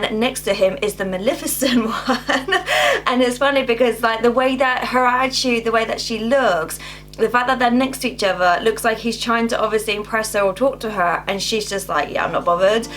and next to him is the Maleficent one. And it's funny because like the way that her attitude, the way that she looks, the fact that they're next to each other, looks like he's trying to obviously impress her or talk to her, and she's just like, yeah, I'm not bothered.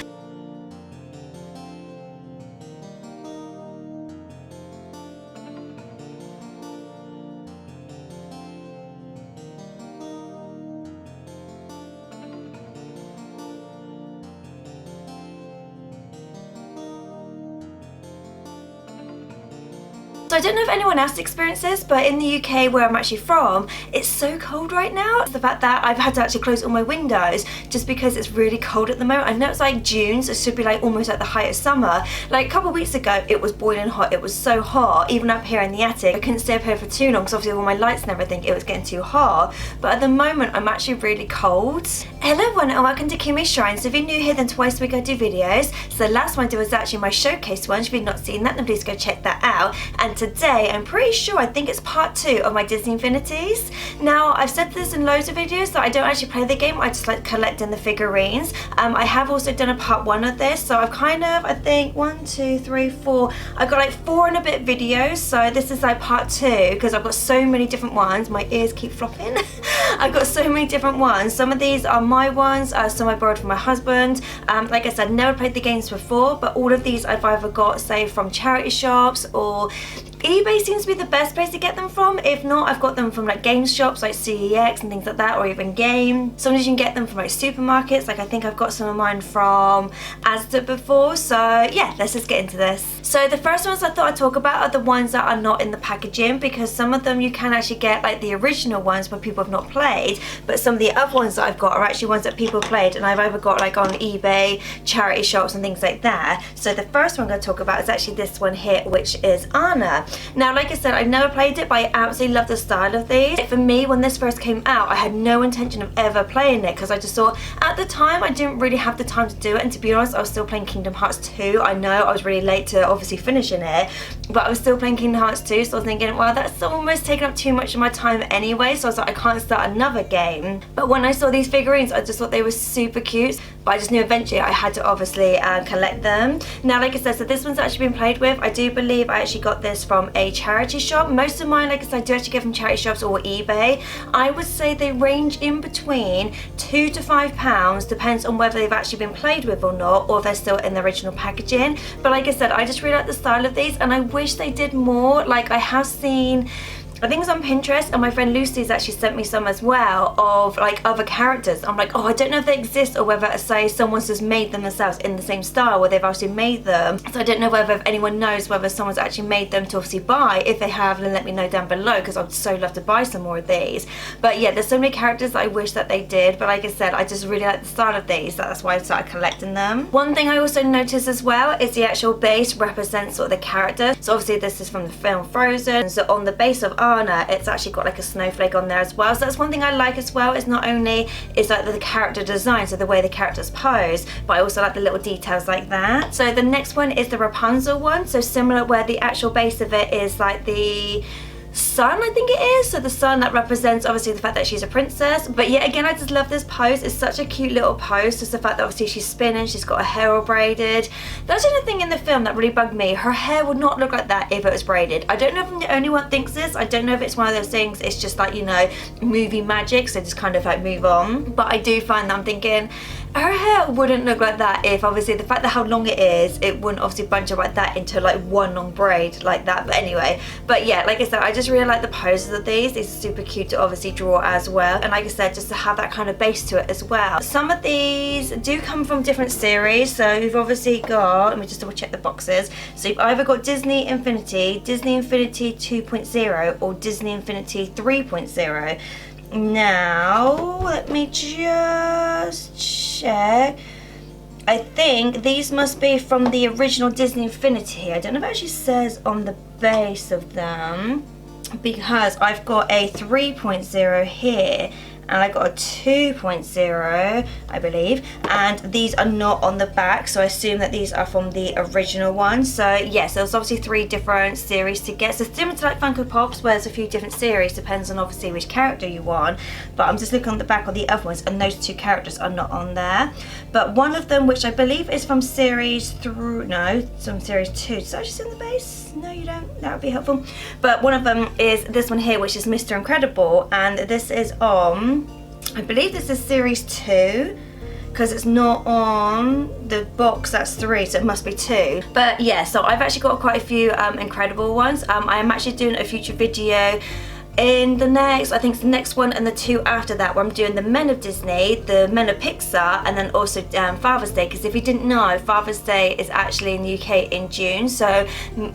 So I don't know if anyone else experiences this, but in the UK where I'm actually from, it's so cold right now. The fact that I've had to actually close all my windows just because it's really cold at the moment. I know it's like June, so it should be like almost at the height of summer. Like a couple of weeks ago, it was boiling hot. It was so hot, even up here in the attic. I couldn't stay up here for too long because obviously all my lights and everything, it was getting too hot. But at the moment, I'm actually really cold. Hello everyone and welcome to Kimmy Shrine. So if you're new here, then twice a week I do videos. So the last one I did was actually my showcase one. If you've not seen that, then please go check that out. And today, I'm pretty sure, I think it's part 2 of my Disney Infinities. Now, I've said this in loads of videos that I don't actually play the game, I just like collecting the figurines. I have also done a part 1 of this, so I've kind of, I think, 1, 2, 3, 4, I've got like 4 and a bit videos, so this is like part 2, because I've got so many different ones. My ears keep flopping. I've got so many different ones. Some of these are my ones, some I borrowed from my husband. Like I said, never played the games before, but all of these I've either got, say, from charity shops, or eBay seems to be the best place to get them from. If not, I've got them from like game shops like CEX and things like that, or even Game. Sometimes you can get them from like supermarkets. Like I think I've got some of mine from Asda before. So yeah, let's just get into this. So the first ones I thought I'd talk about are the ones that are not in the packaging, because some of them you can actually get like the original ones where people have not played, but some of the other ones that I've got are actually ones that people played and I've either got like on eBay, charity shops and things like that. So the first one I'm going to talk about is actually this one here, which is Anna. Now, like I said, I've never played it, but I absolutely love the style of these. For me, when this first came out, I had no intention of ever playing it because I just thought, at the time, I didn't really have the time to do it. And to be honest, I was still playing Kingdom Hearts 2. I know I was really late to obviously finishing it, but I was still playing Kingdom Hearts 2. So I was thinking, well, that's almost taken up too much of my time anyway. So I was like, I can't start another game. But when I saw these figurines, I just thought they were super cute. But I just knew eventually I had to obviously collect them. Now, like I said, so this one's actually been played with. I do believe I actually got this from a charity shop. Most of mine, like I said, I do actually get from charity shops or eBay. I would say they range in between £2 to £5, depends on whether they've actually been played with or not, or if they're still in the original packaging. But like I said, I just really like the style of these and I wish they did more. Like I have seen, I think it was on Pinterest, and my friend Lucy's actually sent me some as well of like other characters. I'm like, oh, I don't know if they exist or whether, say, someone's just made them themselves in the same style where they've actually made them. So I don't know whether if anyone knows whether someone's actually made them to obviously buy. If they have, then let me know down below because I'd so love to buy some more of these. But yeah, there's so many characters that I wish that they did. But like I said, I just really like the style of these. That's why I started collecting them. One thing I also noticed as well is the actual base represents sort of the character. So obviously this is from the film Frozen. So on the base of Anna, it's actually got like a snowflake on there as well. So that's one thing I like as well, is not only is like the character design, so the way the characters pose, but I also like the little details like that. So the next one is the Rapunzel one. So similar, where the actual base of it is like the sun, I think it is. So the sun that represents obviously the fact that she's a princess. But yeah, again, I just love this pose. It's such a cute little pose. Just the fact that obviously she's spinning, she's got her hair all braided. That's the thing in the film that really bugged me. Her hair would not look like that if it was braided. I don't know if I'm the only one that thinks this. I don't know if it's one of those things, it's just like, you know, movie magic, so just kind of like move on. But I do find that I'm thinking, her hair wouldn't look like that if obviously the fact that how long it is, it wouldn't obviously bunch up like that into like one long braid like that. But anyway, but yeah, like I said, I just really like the poses of these. These are super cute to obviously draw as well. And like I said, just to have that kind of base to it as well. Some of these do come from different series. So you've obviously got, let me just double check the boxes. So you've either got Disney Infinity, Disney Infinity 2.0 or Disney Infinity 3.0. Now, let me just check. I think these must be from the original Disney Infinity. I don't know if it actually says on the base of them, because I've got a 3.0 here and I got a 2.0, I believe, and these are not on the back, so I assume that these are from the original one. So yes, there's obviously 3 different series to get, so similar to like Funko Pops where there's a few different series, depends on obviously which character you want, but I'm just looking on the back of the other ones and those 2 characters are not on there. But one of them, which I believe is from series series 2, does that actually see on the base? No, you don't, that would be helpful. But one of them is this one here, which is Mr. Incredible, and this is on, I believe this is series 2, because it's not on the box, that's 3, so it must be 2. But yeah, so I've actually got quite a few Incredible ones. I am actually doing a future video in the next, I think it's the next one and the 2 after that, where I'm doing the Men of Disney, the Men of Pixar, and then also Father's Day, because if you didn't know, Father's Day is actually in the UK in June, so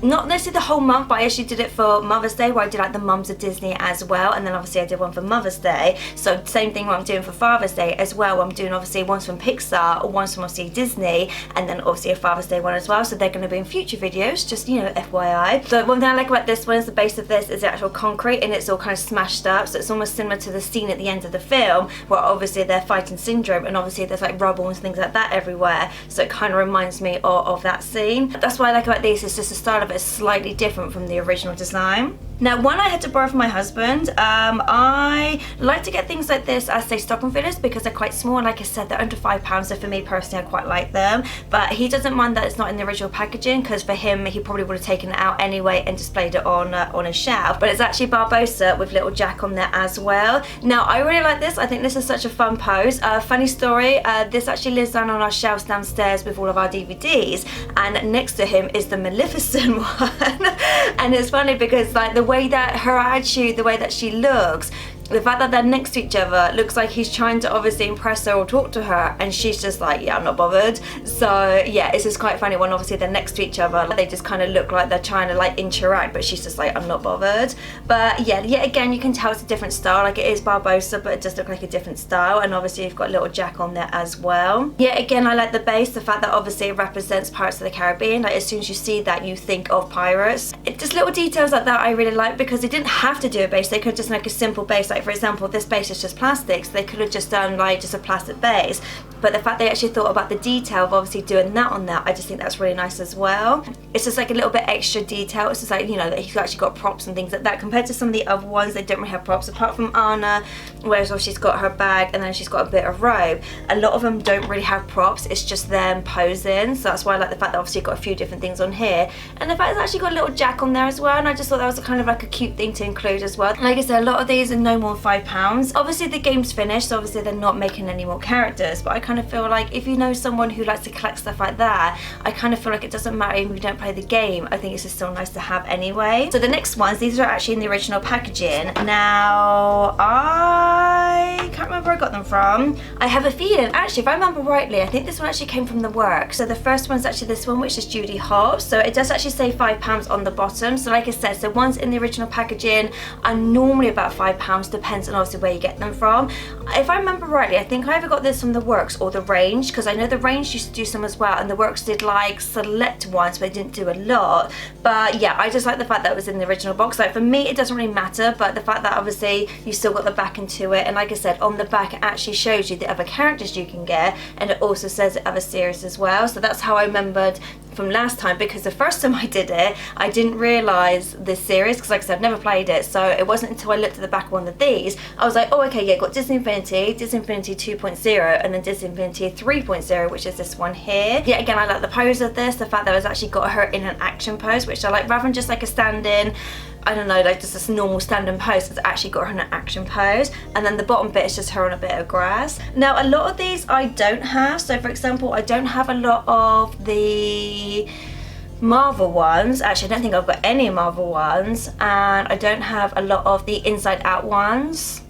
not necessarily the whole month, but I actually did it for Mother's Day, where I did like the Mums of Disney as well, and then obviously I did one for Mother's Day. So same thing what I'm doing for Father's Day as well. I'm doing obviously ones from Pixar, or ones from obviously Disney, and then obviously a Father's Day one as well, so they're going to be in future videos, just, you know, FYI. So one thing I like about this one is the base of this is the actual concrete, and it's all kind of smashed up, so it's almost similar to the scene at the end of the film where obviously they're fighting Syndrome, and obviously there's like rubble and things like that everywhere, so it kind of reminds me of that scene. That's what I like about these, is just the style of it is slightly different from the original design. Now, one I had to borrow from my husband. I like to get things like this as say stocking fillers because they're quite small, and like I said, they're under £5, so for me personally I quite like them. But he doesn't mind that it's not in the original packaging, because for him he probably would have taken it out anyway and displayed it on a shelf. But it's actually Barbossa with little Jack on there as well. Now, I really like this. I think this is such a fun pose. Funny story, this actually lives down on our shelves downstairs with all of our DVDs, and next to him is the Maleficent one. And it's funny because like the way that her attitude, the way that she looks, the fact that they're next to each other, looks like he's trying to obviously impress her or talk to her, and she's just like, yeah, I'm not bothered. So yeah, it's just quite funny when obviously they're next to each other, they just kind of look like they're trying to like interact, but she's just like, I'm not bothered. But yeah, yet again, you can tell it's a different style. Like, it is Barbossa, but it does look like a different style, and obviously you've got a little Jack on there as well. Yeah, again, I like the base, the fact that obviously it represents Pirates of the Caribbean. Like, as soon as you see that, you think of pirates. Just little details like that I really like, because they didn't have to do a base. They could just make a simple base. Like, for example, this base is just plastic, so they could have just done like just a plastic base. But the fact they actually thought about the detail of obviously doing that on that, I just think that's really nice as well. It's just like a little bit extra detail. It's just like, you know, that he's actually got props and things like that, compared to some of the other ones, they don't really have props, apart from Anna, whereas she's got her bag and then she's got a bit of robe. A lot of them don't really have props, it's just them posing. So that's why I like the fact that obviously you've got a few different things on here, and the fact it's actually got a little Jack on there as well, and I just thought that was kind of like a cute thing to include as well. Like I said, a lot of these are no more than £5. Obviously the game's finished, so obviously they're not making any more characters, but I kind of feel like if you know someone who likes to collect stuff like that, I kind of feel like it doesn't matter if you don't play the game, I think it's just still nice to have anyway. So the next ones, these are actually in the original packaging. Now, I can't remember where I got them from. I have a feeling, actually, if I remember rightly, I think this one actually came from the work. So the first one's actually this one, which is Judy Hopps. So it does actually say £5 on the bottom. So like I said, so ones in the original packaging are normally about £5, depends on obviously where you get them from. If I remember rightly, I think I either got this from the Works or the Range, because I know the Range used to do some as well, and the Works did like select ones, but they didn't do a lot. But yeah, I just like the fact that it was in the original box. Like, for me, it doesn't really matter, but the fact that obviously you still got the back into it, and like I said, on the back it actually shows you the other characters you can get, and it also says the other series as well. So that's how I remembered from last time, because the first time I did it, I didn't realise this series, because like I said, I've never played it, so it wasn't until I looked at the back of one of these, I was like, oh okay, yeah, got Disney Infinity, Disney Infinity 2.0, and then Disney Infinity 3.0, which is this one here. Yeah, again, I like the pose of this, the fact that it's actually got her in an action pose, which I like, rather than just like a stand-in, I don't know, like just this normal stand-in pose, it's actually got her in an action pose, and then the bottom bit is just her on a bit of grass. Now, a lot of these I don't have, so for example, I don't have a lot of the Marvel ones. Actually, I don't think I've got any Marvel ones, and I don't have a lot of the Inside Out ones.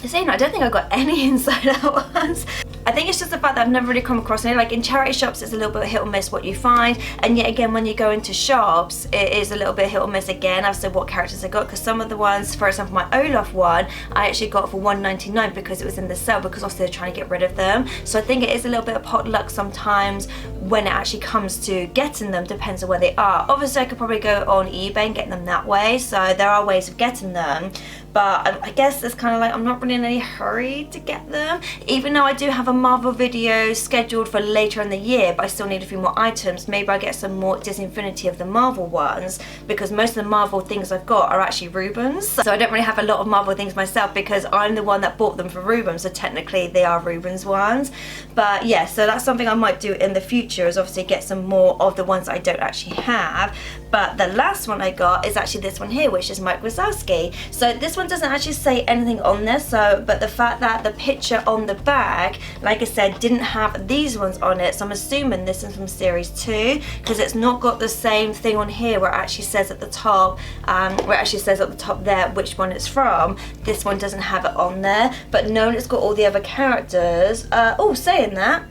I don't think I've got any Inside Out ones. I think it's just the fact that I've never really come across any. Like in charity shops, it's a little bit hit or miss what you find, and yet again when you go into shops, it is a little bit hit or miss again as to what characters I got, because some of the ones, for example my Olaf one, I actually got for $1.99 because it was in the sale, because also they're trying to get rid of them. So I think it is a little bit of pot luck sometimes when it actually comes to getting them, depends on where they are. Obviously I could probably go on eBay and get them that way, so there are ways of getting them, but I guess it's kind of like I'm not really in any hurry to get them, even though I do have a Marvel video scheduled for later in the year, but I still need a few more items. Maybe I get some more Disney Infinity of the Marvel ones, because most of the Marvel things I've got are actually Rubens, so I don't really have a lot of Marvel things myself because I'm the one that bought them for Rubens, so technically they are Rubens ones. But yeah, so that's something I might do in the future, is obviously get some more of the ones that I don't actually have. But the last one I got is actually this one here, which is Mike Wazowski. So this one doesn't actually say anything on this, but the fact that the picture on the bag, like I said, didn't have these ones on it, so I'm assuming this is from series 2, because it's not got the same thing on here where it actually says at the top, there which one it's from. This one doesn't have it on there, but knowing it's got all the other characters, saying that,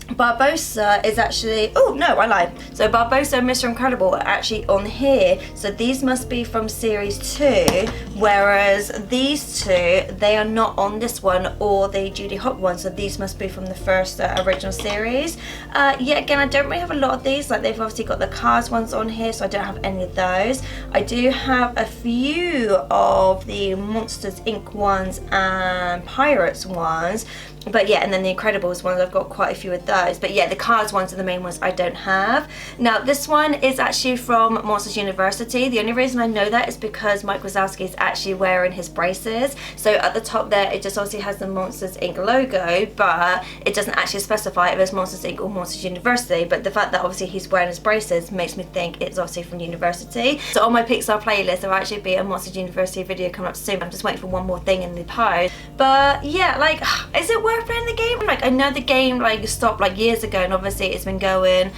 Barbossa is actually, oh no, I lied. So Barbossa and Mr. Incredible are actually on here. So these must be from series 2, whereas these two, they are not on this one or the Judy Hopps one. So these must be from the first original series. Yeah, again, I don't really have a lot of these. Like they've obviously got the Cars ones on here, so I don't have any of those. I do have a few of the Monsters Inc. ones and Pirates ones. But yeah, and then the Incredibles ones, I've got quite a few of those. But yeah, the Cars ones are the main ones I don't have. Now, this one is actually from Monsters University. The only reason I know that is because Mike Wazowski is actually wearing his braces. So at the top there, it just obviously has the Monsters Inc. logo, but it doesn't actually specify if it's Monsters Inc. or Monsters University. But the fact that obviously he's wearing his braces makes me think it's obviously from University. So on my Pixar playlist, there'll actually be a Monsters University video coming up soon. I'm just waiting for one more thing in the post. But yeah, like, is it worth playing the game? Like, I know the game like stopped like years ago, and obviously it's been going,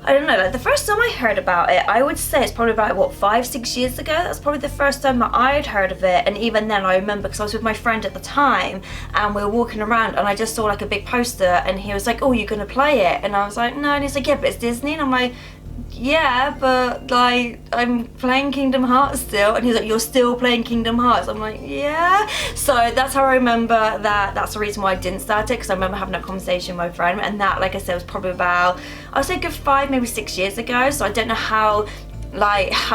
I don't know, like the first time I heard about it, I would say it's probably about what, 5-6 years ago. That's probably the first time that I'd heard of it. And even then I remember, because I was with my friend at the time and we were walking around and I just saw like a big poster and he was like, oh, you're gonna play it? And I was like, no. And he's like, yeah, but it's Disney. And I'm like, yeah, but like I'm playing Kingdom Hearts still. And he's like, you're still playing Kingdom Hearts? I'm like, yeah. So that's how I remember that. That's the reason why I didn't start it, because I remember having that conversation with my friend, and that, like I said, was probably about, I would say, a good 5, maybe 6 years ago. So I don't know how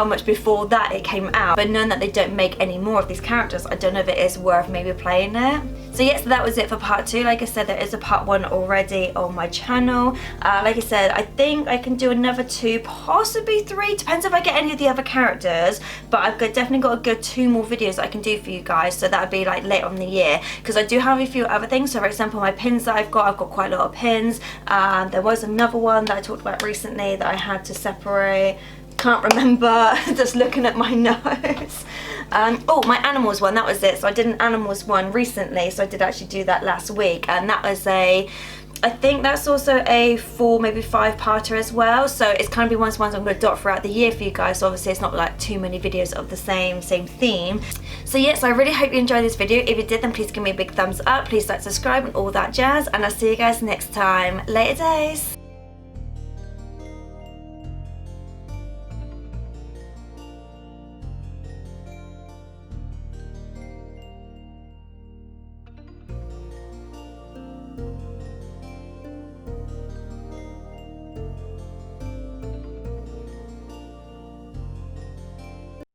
much before that it came out, but knowing that they don't make any more of these characters, I don't know if it is worth maybe playing it. So yes, that was it for part 2. Like I said, there is a part 1 already on my channel. Like I said, I think I can do another 2, possibly 3, depends if I get any of the other characters, but I've definitely got a good 2 more videos that I can do for you guys, so that would be like later on in the year, because I do have a few other things. So for example, my pins that I've got quite a lot of pins. There was another one that I talked about recently that I had to separate. Can't remember, just looking at my notes. Oh, my animals one, that was it. So I did an animals one recently, so I did actually do that last week, and that was I think that's also a 4, maybe 5-parter as well. So it's kind of be one of the ones I'm going to dot throughout the year for you guys. So obviously it's not like too many videos of the same theme. So yes, I really hope you enjoyed this video. If you did, then please give me a big thumbs up. Please like, subscribe and all that jazz. And I'll see you guys next time. Later days.